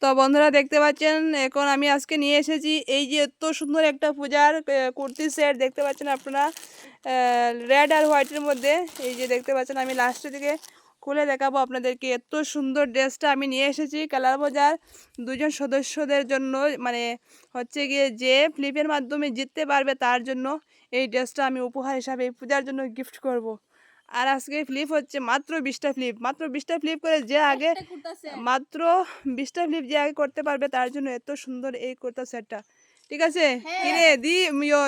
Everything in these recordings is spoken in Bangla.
তো বন্ধুরা দেখতে পাচ্ছেন এখন আমি আজকে নিয়ে এসেছি এই যে এত সুন্দর একটা পূজার কুর্তি সেট দেখতে পাচ্ছেন আপনারা, রেড আর হোয়াইটের মধ্যে। এই যে দেখতে পাচ্ছেন আমি লাস্টের দিকে খুলে দেখাবো আপনাদেরকে। এত সুন্দর ড্রেসটা আমি নিয়ে এসেছি কালার বাজার দুজন সদস্যদের জন্য, মানে হচ্ছে গিয়ে যে ফ্লিপের মাধ্যমে জিততে পারবে তার জন্য এই ড্রেসটা আমি উপহার হিসাবে পূজার জন্য গিফট করব। আর আজকে ফ্লিপ হচ্ছে মাত্র 20টা ফ্লিপ, মাত্র 20টা ফ্লিপ করে যে আগে মাত্র 20টা ফ্লিপ যে আগে করতে পারবে তার জন্য এত সুন্দর এই কুর্তা সেটটা। ঠিক আছে কিনে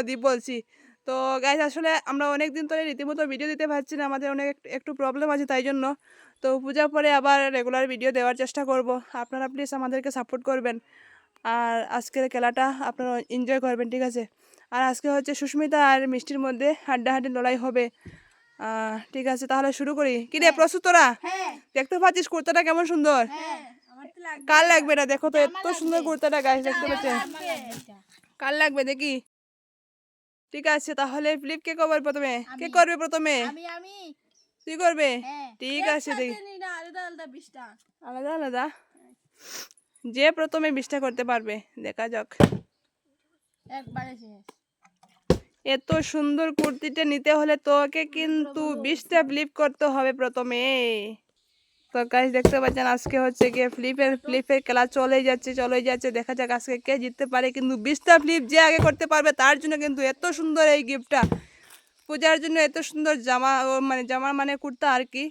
দি বলছি। তো গাইস আসলে আমরা অনেক দিন ধরে রীতিমতো ভিডিও দিতে পারছি না, আমাদের অনেক একটু প্রবলেম আছে তাই জন্য। তো পূজার পরে আবার রেগুলার ভিডিও দেওয়ার চেষ্টা করব, আপনারা প্লিজ আমাদেরকে সাপোর্ট করবেন আর আজকের খেলাটা আপনারা এনজয় করবেন। ঠিক আছে, আর আজকে হচ্ছে সুস্মিতা আর মিষ্টির মধ্যে হাড্ডাহাড্ডি লড়াই হবে। ঠিক আছে তাহলে শুরু করি। কি রে প্রস্তুত তোরা? দেখতে পাচ্ছিস কুর্তাটা কেমন সুন্দর? কার লাগবে এটা দেখো তো, এত সুন্দর কুর্তাটা গাইস দেখতে পাচ্ছেন, কার লাগবে দেখি। ঠিক আছে তাহলে ফ্লিপ কে করবে প্রথমে? কে করবে প্রথমে? তুই করবে? ঠিক আছে দেখি আলাদা আলাদা যে প্রথমে 20টা করতে পারবে দেখা যাক। এত সুন্দর কুর্তিটা নিতে হলে তোকে কিন্তু 20টা ফ্লিপ করতে হবে প্রথমে। তো গাইস দেখতে পাচ্ছেন আজকে হচ্ছে গিয়ে ফ্লিপের খেলা চলে যাচ্ছে দেখা যাক আজকে কে জিততে পারে। কিন্তু 20টা ফ্লিপ যে আগে করতে পারবে তার জন্য কিন্তু এত সুন্দর এই গিফটটা, পূজার জন্য এত সুন্দর জামা, জামা মানে কুর্তা আর কি।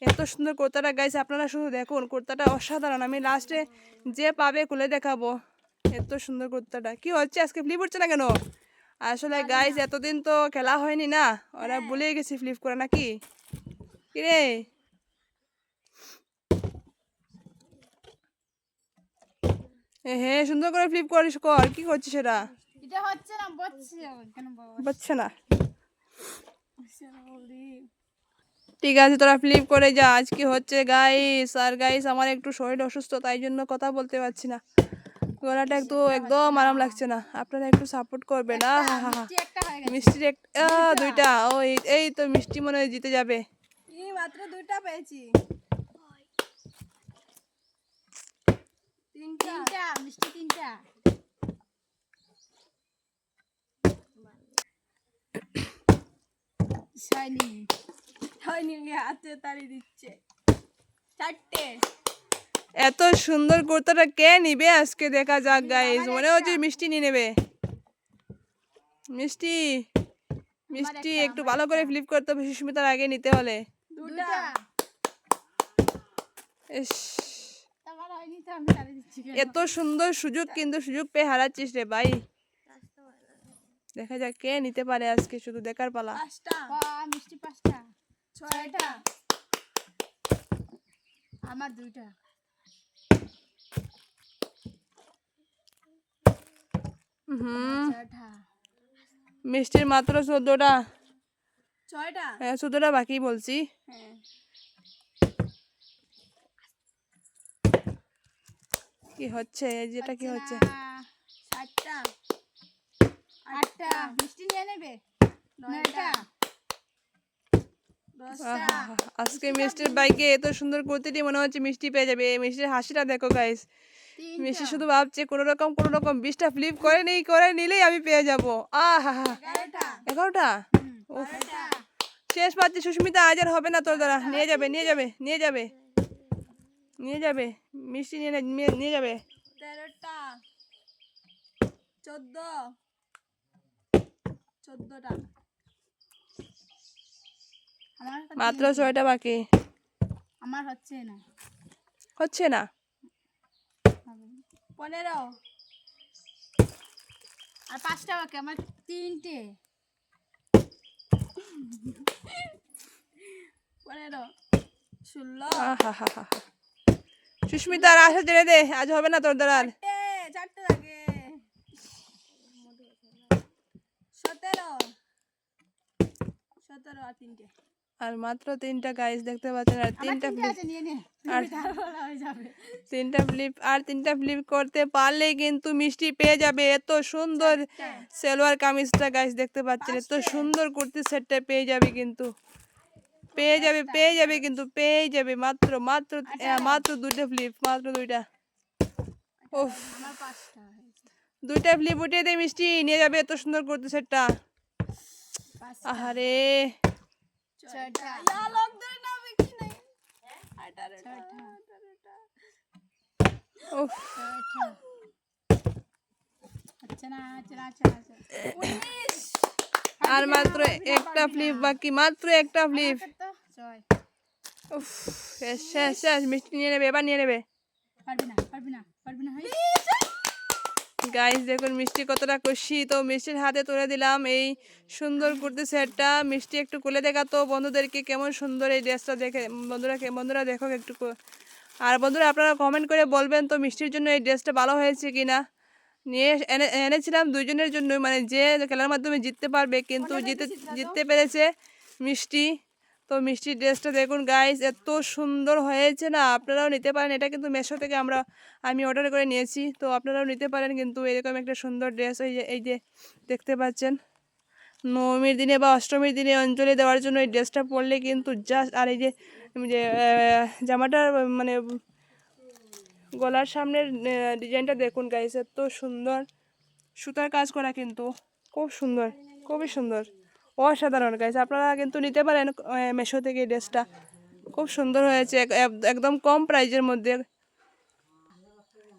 এত সুন্দর কুর্তাটা গাইস আপনারা শুধু দেখুন, কুর্তাটা অসাধারণ। আমি লাস্টে যে পাবে খুলে দেখাবো। এত সুন্দর কুর্তাটা কি হচ্ছে আজকে ফ্লিপ হচ্ছে না কেন? আসলে গাইস এতদিন তো খেলা হয়নি না, ওরা ভুলে গেছি ফ্লিপ করে নাকি কিরে। হ্যাঁ সুন্দর করে ফ্লিপ করিস, কর কি করছিস সেটা? হচ্ছে না ঠিক আছে তোরা ফ্লিপ করে যা। আজকে হচ্ছে গাইস, আর গাইস আমার একটু শরীর অসুস্থ তাই জন্য কথা বলতে পারছি না, গলাটা একটু একদম আরাম লাগছে না, আপনারা একটু সাপোর্ট করবেন। মিষ্টির একটা দুইটা, ও এই তো মিষ্টি মনে হয় জিতে যাবে। মাত্র 2টা পেয়েছি, 3টা মিষ্টি 3টা। হাতে তাড়ি দিচ্ছে 4টে। এত সুন্দর কুর্তাটা কে নিবে আজকে দেখা যাক গাইস। মনে হচ্ছে মিষ্টি নিয়ে নেবে। মিষ্টি মিষ্টি একটু ভালো করে ফ্লিপ করতে হবে সুস্মিতার আগে নিতে হলে। 2টা এত সুন্দর সুযোগ কিন্তু সুযোগ পেয়ে হারাচ্ছিস রে ভাই। দেখা যাক কে নিতে পারে আজকে, শুধু দেখার পালা। 5টা মিষ্টি, 5টা 6টা আমার 2টা। মিষ্টির মাত্র 14টা। 6টা হ্যাঁ 14টা বাকি বলছি। কি হচ্ছে যেটা কি হচ্ছে? 7টা 8টা মিষ্টি নিয়ে নেবে। 9টা 10টা। আজকে মিষ্টির বাইকে এত সুন্দর কুর্তিটি মনে হচ্ছে মিষ্টি পেয়ে যাবে। এই মিষ্টির হাসিটা দেখো গাইস, মিষ্টি শুধু ভাবছে কোনো রকম 20টা ফ্লিপ করে নিলেই আমি পেয়ে যাবো। 11টা শেষ পাচ্ছি। সুস্মিতা আজ আর হবে না তোর দ্বারা, নিয়ে যাবে মিষ্টি নিয়ে যাবে। 13টা 14টা মাত্র 6টা বাকি। আমার হচ্ছে না 15 আর 5টা বাকি। আমার 3টে 15 16। সুস্মিতা আর আসা ছেড়ে দে, আজ হবে না তোর দ্বারা। 4টে লাগে 17 আর 3টে। আর মাত্র 3টা গাইস দেখতে পাচ্ছেন। আর 3টা ফ্লিপ আর 3টা ফ্লিপ করতে পারলে কিন্তু মিষ্টি পেয়ে যাবে এত সুন্দর সালোয়ার কামিজটা গাইস দেখতে পাচ্ছেন। এত সুন্দর কুর্তি সেটটা পেয়ে যাবে কিন্তু পেয়ে যাবে মাত্র 2টা ফ্লিপ, মাত্র 2টা। উফ, আমার 5টা হয়েছে। 2টা ফ্লিপ উঠিয়ে দিয়ে মিষ্টি নিয়ে যাবে এত সুন্দর কুর্তি সেটটা। 5টা আহারে 6টা ইয়া লক ধরে না বেশি নাই 18টা উফ, 6টা আচ্ছা না 19 আর মাত্র একটা ফ্লিপ বাকি, মাত্র একটা ফ্লিপ। 6 উফ, শেষ শেষ শেষ, মিষ্টি নিয়ে নেবে, এবার নিয়ে নেবে। পারবি না হয় গাইস দেখুন মিষ্টি কতটা খুশি। তো মিষ্টির হাতে তুলে দিলাম এই সুন্দর কুর্তি সেটটা। মিষ্টি একটু খুলে দেখাতো বন্ধুদেরকে কেমন সুন্দর এই ড্রেসটা, দেখে বন্ধুরা দেখো একটু আর বন্ধুরা আপনারা কমেন্ট করে বলবেন তো মিষ্টির জন্য এই ড্রেসটা ভালো হয়েছে কিনা। এনেছিলাম দুইজনের জন্য, মানে যে খেলার মাধ্যমে জিততে পারবে, কিন্তু জিততে পেরেছে মিষ্টি। তো মিষ্টির ড্রেসটা দেখুন গাইস এত সুন্দর হয়েছে না, আপনারাও নিতে পারেন। এটা কিন্তু মেশো থেকে আমি অর্ডার করে নিয়েছি, তো আপনারাও নিতে পারেন কিন্তু এরকম একটা সুন্দর ড্রেস। এই যে দেখতে পাচ্ছেন, নবমীর দিনে বা অষ্টমীর দিনে অঞ্জলি দেওয়ার জন্য এই ড্রেসটা পরলে কিন্তু জাস্ট। আর এই যে জামাটার মানে গলার সামনের ডিজাইনটা দেখুন গাইস এত সুন্দর, সুতার কাজ করা কিন্তু খুব সুন্দর, খুবই সুন্দর, অসাধারণ গাইস। আপনারা কিন্তু নিতে পারেন মেশো থেকে এই ড্রেসটা, খুব সুন্দর হয়েছে। একদম কম প্রাইজের মধ্যে,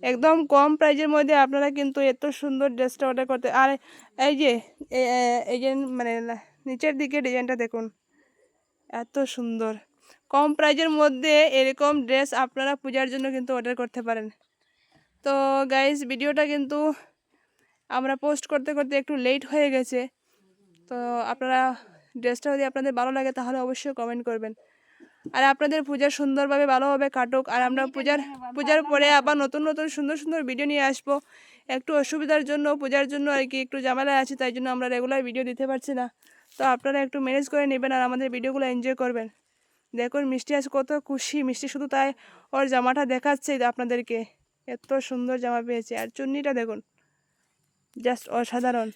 একদম কম প্রাইজের মধ্যে আপনারা কিন্তু এত সুন্দর ড্রেসটা অর্ডার করতে। আর এই যে মানে নিচের দিকে ডিজাইনটা দেখুন এত সুন্দর। কম প্রাইজের মধ্যে এরকম ড্রেস আপনারা পূজার জন্য কিন্তু অর্ডার করতে পারেন। তো গাইস ভিডিওটা কিন্তু আমরা পোস্ট করতে করতে একটু লেট হয়ে গেছে। তো আপনারা ড্রেসটা যদি আপনাদের ভালো লাগে তাহলে অবশ্যই কমেন্ট করবেন। আর আপনাদের পূজা সুন্দরভাবে ভালোভাবে কাটুক। আর আমরা পূজার পরে আবার নতুন নতুন সুন্দর সুন্দর ভিডিও নিয়ে আসবো। একটু অসুবিধার জন্য পূজার জন্য আর কি একটু ঝামেলায় আছি, তাই জন্য আমরা রেগুলার ভিডিও দিতে পারছি না। তো আপনারা একটু ম্যানেজ করে নেবেন আর আমাদের ভিডিওগুলো এনজয় করবেন। দেখুন মিষ্টি আজ কত খুশি। মিষ্টি শুধু তাই ওর জামাটা দেখাচ্ছে আপনাদেরকে, এত সুন্দর জামা পেয়েছে। আর চুন্নিটা দেখুন জাস্ট অসাধারণ।